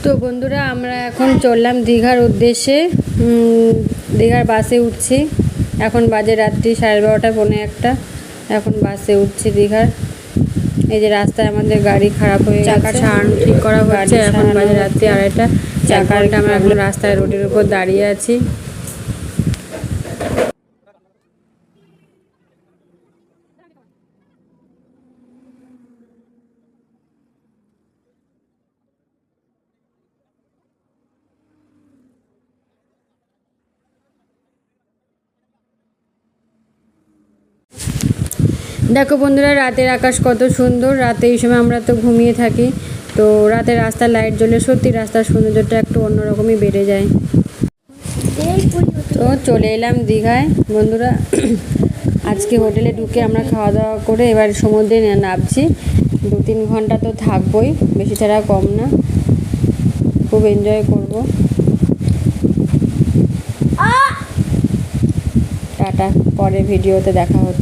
তো বন্ধুরা আমরা এখন চললাম দীঘার উদ্দেশ্যে। দীঘার বাসে উঠছি। এখন বাজে রাত্রি 12:30 পৌনে 1টা। এখন বাসে উঠছি দীঘার। এই যে রাস্তায় আমাদের গাড়ি খারাপ হয়ে গেছে, চাকা সারানো ঠিক করা হচ্ছে। এখন বাজে রাত্রি 2:30। চাকাটা আমরা এখন রাস্তায় রোডের উপর দাঁড়িয়ে আছি। দেখো বন্ধুরা, রাতের আকাশ কত সুন্দর। রাতে এই সময় আমরা তো ঘুমিয়ে থাকি, তো রাতে রাস্তার লাইট জ্বলে সত্যি রাস্তার সৌন্দর্যটা একটু অন্যরকমই বেড়ে যায়। তো চলে এলাম দীঘায় বন্ধুরা। আজকে হোটেলে ঢুকে আমরা খাওয়া দাওয়া করে এবার সমুদ্রে নামছি। 2-3 ঘন্টা তো থাকবোই, বেশি ছাড়া কম না। খুব এনজয় করব। টাটা, পরে ভিডিওতে দেখা হচ্ছে।